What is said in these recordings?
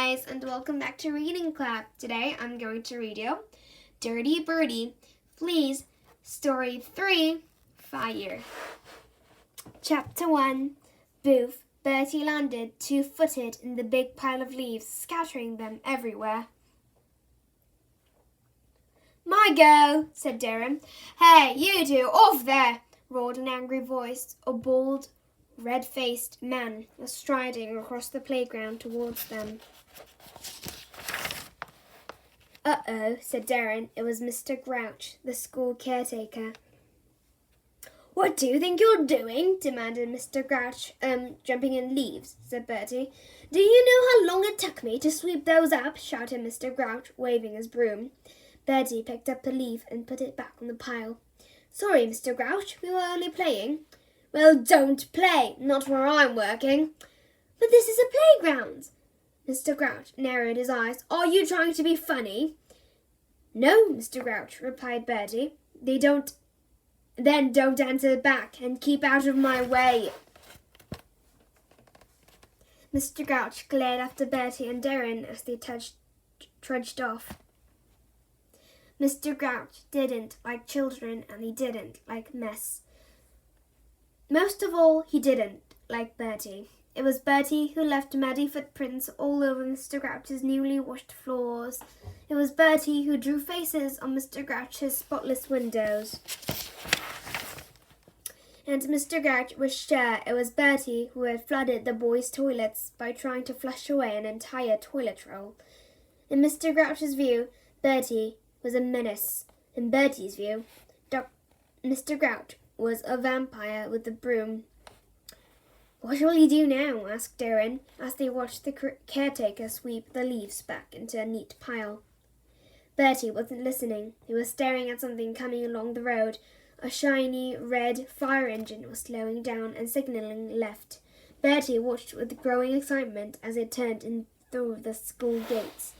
guys, and welcome back to Reading Club. Today I'm going to read you Dirty Bertie, Fleas, Story 3, Fire. Chapter 1. Boof. Bertie landed two-footed in the big pile of leaves, scattering them everywhere. "My go," said Darren. "Hey, you two, off there!" roared an angry voice. A bald, red-faced man was striding across the playground towards them. "Uh-oh," said Darren. It was Mr. Grouch, the school caretaker. "What do you think you're doing?" demanded Mr. Grouch. Jumping in leaves," said Bertie. "Do you know how long it took me to sweep those up?" shouted Mr. Grouch, waving his broom. Bertie picked up the leaf and put it back on the pile. "Sorry, Mr. Grouch, we were only playing." "Well, don't play, not where I'm working." "But this is a playground." Mr. Grouch narrowed his eyes. "Are you trying to be funny?" "No, Mr. Grouch," replied Bertie. Then don't answer back and keep out of my way." Mr. Grouch glared after Bertie and Darren as they trudged off. Mr. Grouch didn't like children, and he didn't like mess. Most of all, he didn't like Bertie. It was Bertie who left muddy footprints all over Mr. Grouch's newly washed floors. It was Bertie who drew faces on Mr. Grouch's spotless windows. And Mr. Grouch was sure it was Bertie who had flooded the boys' toilets by trying to flush away an entire toilet roll. In Mr. Grouch's view, Bertie was a menace. In Bertie's view, Mr. Grouch was a vampire with a broom. "What will you do now?" asked Darren, as they watched the caretaker sweep the leaves back into a neat pile. Bertie wasn't listening. He was staring at something coming along the road. A shiny red fire engine was slowing down and signalling left. Bertie watched with growing excitement as it turned in through the school gates.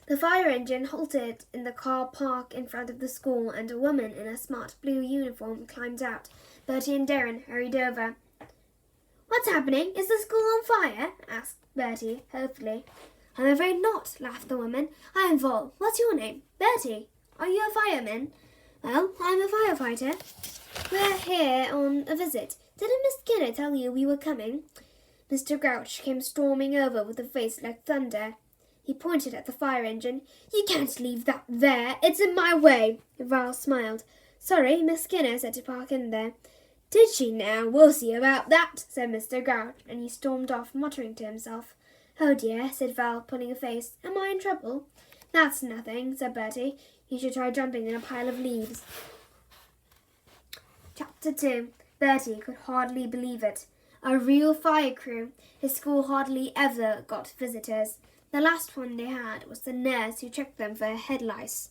The fire engine halted in the car park in front of the school, and a woman in a smart blue uniform climbed out. Bertie and Darren hurried over. "What's happening? Is the school on fire?" asked Bertie, hopefully. "I'm afraid not," laughed the woman. "I'm Vol. What's your name?" "Bertie. Are you a fireman?" "Well, I'm a firefighter. We're here on a visit. Didn't Miss Skinner tell you we were coming?" Mr. Grouch came storming over with a face like thunder. He pointed at the fire engine. "You can't leave that there. It's in my way." Val smiled. "Sorry, Miss Skinner said to park in there." "Did she now? We'll see about that," said Mr. Grouch, and he stormed off, muttering to himself. "Oh dear," said Val, pulling a face. "Am I in trouble?" "That's nothing," said Bertie. "You should try jumping in a pile of leaves." Chapter 2. Bertie could hardly believe it. A real fire crew. His school hardly ever got visitors. The last one they had was the nurse who checked them for head lice.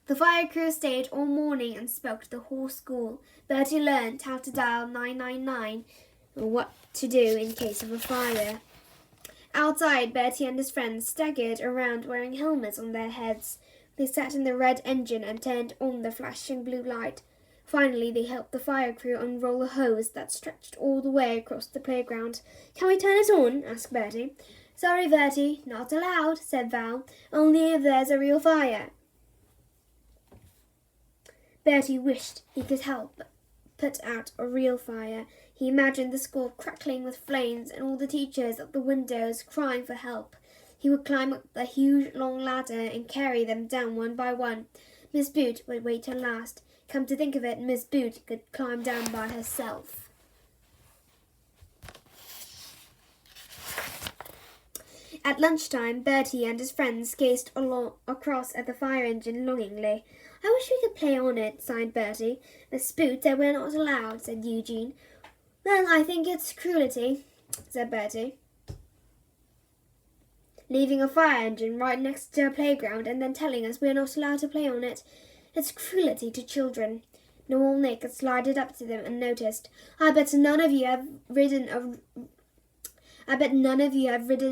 The fire crew stayed all morning and spoke to the whole school. Bertie learned how to dial 999 and what to do in case of a fire. Outside, Bertie and his friends staggered around wearing helmets on their heads. They sat in the red engine and turned on the flashing blue light. Finally, they helped the fire crew unroll a hose that stretched all the way across the playground. "Can we turn it on?" asked Bertie. "Sorry, Bertie, not allowed," said Val. "Only if there's a real fire." Bertie wished he could help put out a real fire. He imagined the school crackling with flames and all the teachers at the windows crying for help. He would climb up the huge long ladder and carry them down one by one. Miss Boot would wait till last. Come to think of it, Miss Boot could climb down by herself. At lunchtime, Bertie and his friends gazed across at the fire engine longingly. "I wish we could play on it," sighed Bertie. "Miss Boot said we're not allowed," said Eugene. "Well, I think it's cruelty," said Bertie. "Leaving a fire engine right next to a playground and then telling us we're not allowed to play on it. It's cruelty to children." Noel Nick had slided up to them and noticed. I bet none of you have ridden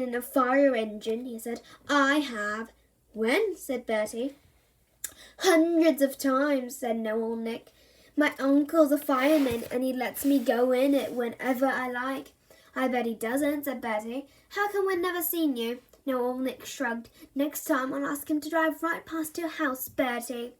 in a fire engine," he said. "I have." "When?" said Bertie. "Hundreds of times," said Noel Nick. "My uncle's a fireman and he lets me go in it whenever I like. I bet he doesn't, said Bertie. How come we've never seen you? No, old Nick shrugged. Next time I'll ask him to drive right past your house, Bertie.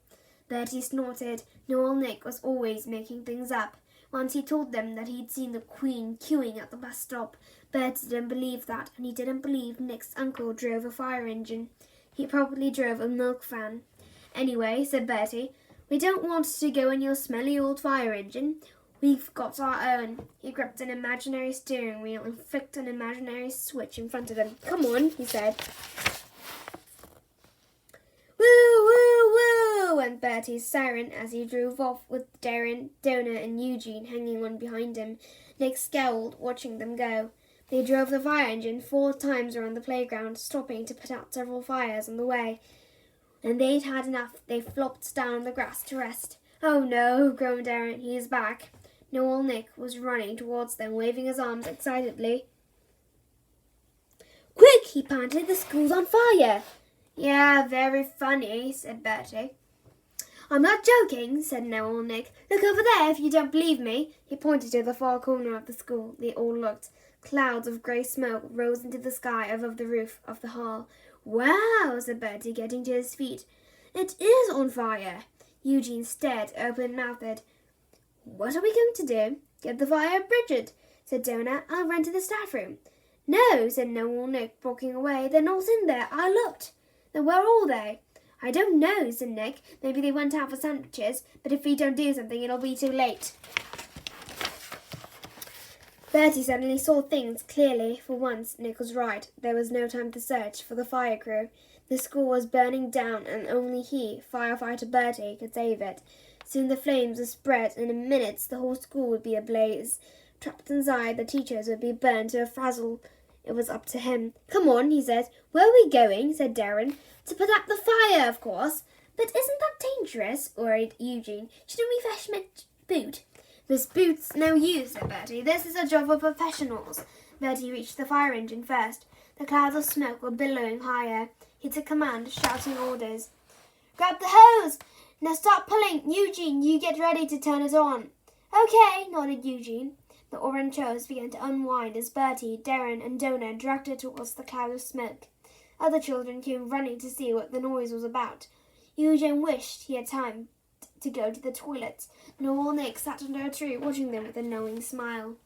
Bertie snorted. Noel Nick was always making things up. Once he told them that he'd seen the Queen queuing at the bus stop. Bertie didn't believe that, and he didn't believe Nick's uncle drove a fire engine. He probably drove a milk van. Anyway, said Bertie, we don't want to go in your smelly old fire engine. We've got our own. He grabbed an imaginary steering wheel and flicked an imaginary switch in front of him. Come on, he said. Woo, woo, woo, went Bertie's siren as he drove off with Darren, Donna and Eugene hanging on behind him. Nick scowled, watching them go. They drove the fire engine 4 times around the playground, stopping to put out several fires on the way. When they'd had enough, they flopped down on the grass to rest. Oh no, groaned Darren, he's back. Noel Nick was running towards them, waving his arms excitedly. Quick, he panted, the school's on fire. Yeah, very funny, said Bertie. I'm not joking, said Noel Nick. Look over there if you don't believe me. He pointed to the far corner of the school. They all looked. Clouds of grey smoke rose into the sky above the roof of the hall. Wow, said Bertie, getting to his feet. It is on fire. Eugene stared, open-mouthed. What are we going to do? Get the fire, Bridget, said Donna. I'll run to the staff room. No, said Noel Nick, walking away. They're not in there. I looked. Then where are they? I don't know, said Nick. Maybe they went out for sandwiches, but if we don't do something, it'll be too late. Bertie suddenly saw things clearly. For once, Nick was right. There was no time to search for the fire crew. The school was burning down, and only he, firefighter Bertie, could save it. Soon the flames would spread, and in minutes the whole school would be ablaze. Trapped inside, the teachers would be burned to a frazzle. It was up to him. Come on, he said. Where are we going? Said Darren. To put out the fire, of course. But isn't that dangerous? Worried Eugene. Shouldn't we fetch a boot? This boot's no use, said Bertie. This is a job for professionals. Bertie reached the fire engine first. The clouds of smoke were billowing higher. He took command, shouting orders. Grab the hose! Now start pulling! Eugene, you get ready to turn it on. Okay, nodded Eugene. The orange hose began to unwind as Bertie, Darren and Donna dragged it towards the cloud of smoke. Other children came running to see what the noise was about. Eugene wished he had time to go to the toilet. Noel Nick sat under a tree watching them with a knowing smile.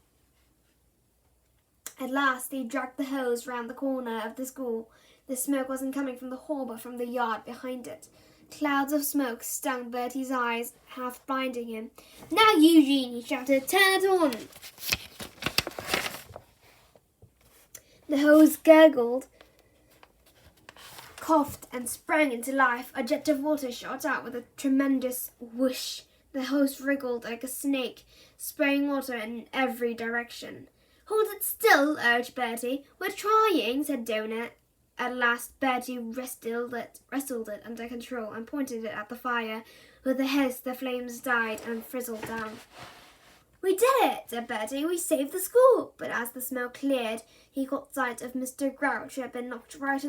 At last they dragged the hose round the corner of the school. The smoke wasn't coming from the hall but from the yard behind it. Clouds of smoke stung Bertie's eyes, half blinding him. Now, Eugene, he shouted, turn it on! The hose gurgled, coughed and sprang into life. A jet of water shot out with a tremendous whoosh. The hose wriggled like a snake, spraying water in every direction. Hold it still, urged Bertie. We're trying, said Donna. At last Bertie wrestled it under control and pointed it at the fire. With a hiss, the flames died and frizzled down. We did it, said Bertie. We saved the school. But as the smoke cleared, he caught sight of Mr. Grouch, who had been knocked right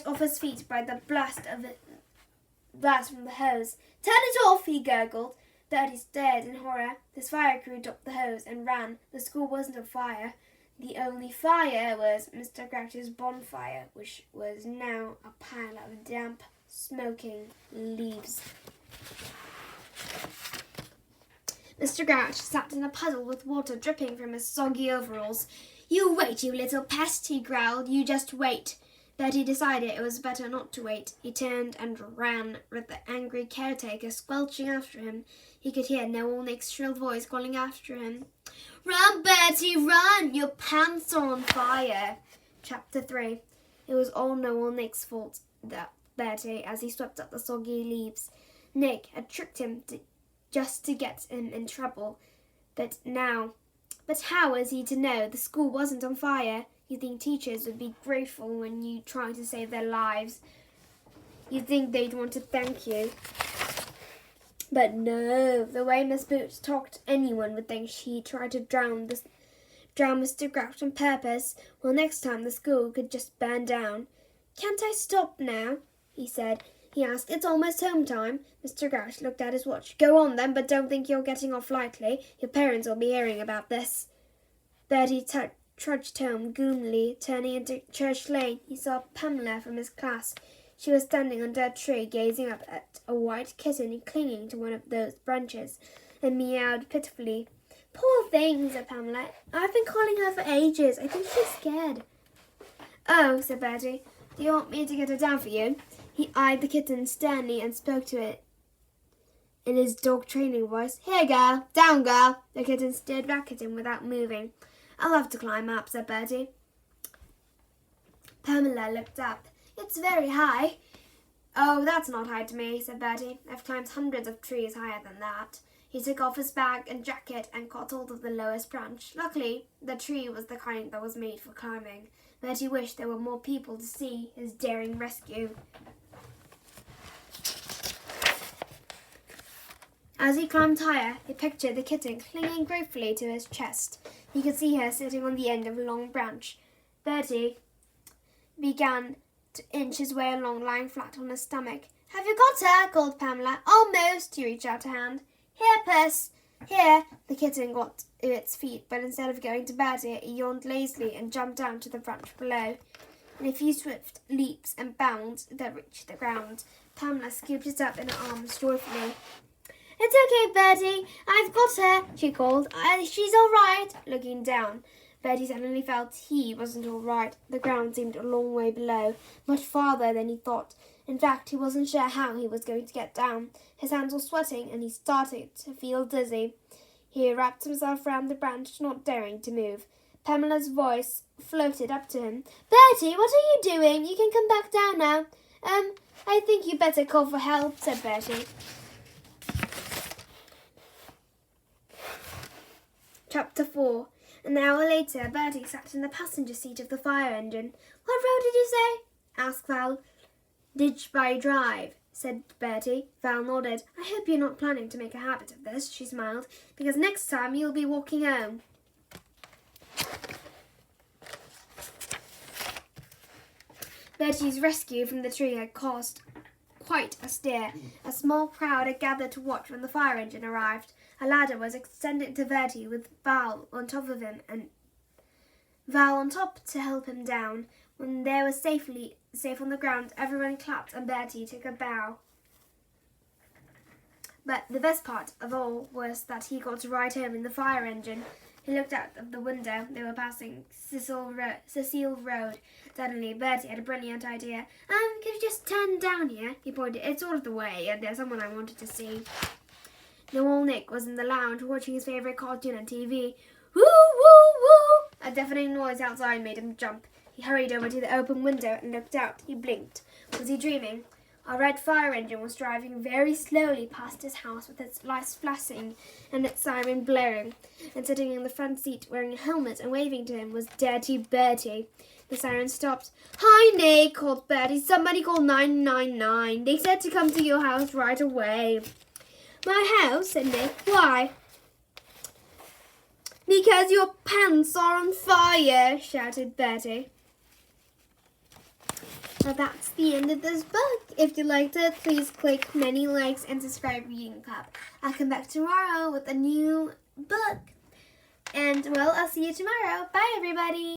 off his feet by the blast from the hose. Turn it off, he gurgled. Bertie stared in horror. This fire crew dropped the hose and ran. The school wasn't on fire. The only fire was Mr. Grouch's bonfire, which was now a pile of damp, smoking leaves. Mr. Grouch sat in a puddle with water dripping from his soggy overalls. You wait, you little pest, he growled. You just wait. Bertie decided it was better not to wait. He turned and ran, with the angry caretaker squelching after him. He could hear Noel Nick's shrill voice calling after him. Run, Bertie, run! Your pants are on fire. Chapter 3. It was all Noel Nick's fault, that Bertie, as he swept up the soggy leaves. Nick had tricked him just to get him in trouble. But how was he to know the school wasn't on fire? You think teachers would be grateful when you try to save their lives? You'd think they'd want to thank you. But no, the way Miss Boots talked, anyone would think she tried to drown Mr. Grouch on purpose. Well, next time the school could just burn down. Can't I stop now? He said. He asked. It's almost home time. Mr. Grouch looked at his watch. Go on then, but don't think you're getting off lightly. Your parents will be hearing about this. Bertie trudged home gloomily. Turning into Church Lane, he saw Pamela from his class. She was standing under a tree, gazing up at a white kitten clinging to one of those branches, and meowed pitifully. "Poor thing," said Pamela. "I've been calling her for ages. I think she's scared." "Oh," said Bertie. "Do you want me to get her down for you?" He eyed the kitten sternly and spoke to it in his dog training voice. "Here, girl. Down, girl." The kitten stared back at him without moving. "I'll have to climb up," said Bertie. Pamela looked up. "It's very high." "Oh, that's not high to me," said Bertie. "I've climbed hundreds of trees higher than that." He took off his bag and jacket and caught hold of the lowest branch. Luckily, the tree was the kind that was made for climbing. Bertie wished there were more people to see his daring rescue. As he climbed higher, he pictured the kitten clinging gratefully to his chest. He could see her sitting on the end of a long branch. Bertie began to inch his way along, lying flat on his stomach. "Have you got her?" called Pamela. "Almost." He reached out a hand. "Here, puss. Here." The kitten got to its feet, but instead of going to Bertie, it yawned lazily and jumped down to the branch below. In a few swift leaps and bounds, that reached the ground. Pamela scooped it up in her arms joyfully. "It's okay, Bertie. I've got her," she called. "She's all right." Looking down, Bertie suddenly felt he wasn't all right. The ground seemed a long way below, much farther than he thought. In fact, he wasn't sure how he was going to get down. His hands were sweating, and he started to feel dizzy. He wrapped himself round the branch, not daring to move. Pamela's voice floated up to him. "Bertie, what are you doing? You can come back down now." I think you better call for help," said Bertie. Chapter 4. An hour later, Bertie sat in the passenger seat of the fire engine. "What road did you say?" asked Val. "Ditchby Drive," said Bertie. Val nodded. "I hope you're not planning to make a habit of this," she smiled, "because next time you'll be walking home." Bertie's rescue from the tree had caused quite a stir. A small crowd had gathered to watch when the fire engine arrived. A ladder was extended to Bertie with Val on top of him and Val on top to help him down. When they were safe on the ground, everyone clapped and Bertie took a bow. But the best part of all was that he got to ride home in the fire engine. He looked out of the window. They were passing Cecile Road. Suddenly, Bertie had a brilliant idea. Could you just turn down here?" He pointed. "It's all of the way, and there's someone I wanted to see." Noel Nick was in the lounge watching his favourite cartoon on TV. "Woo, woo, woo!" A deafening noise outside made him jump. He hurried over to the open window and looked out. He blinked. Was he dreaming? A red fire engine was driving very slowly past his house with its lights flashing and its siren blaring. And sitting in the front seat wearing a helmet and waving to him was Dirty Bertie. The siren stopped. "Hi, Nick," called Bertie. "Somebody called 999. They said to come to your house right away." "My house?" said Nick. "Why?" "Because your pants are on fire," shouted Bertie. Well, that's the end of this book. If you liked it, please click many likes and subscribe Reading Club. I'll come back tomorrow with a new book. And, well, I'll see you tomorrow. Bye, everybody.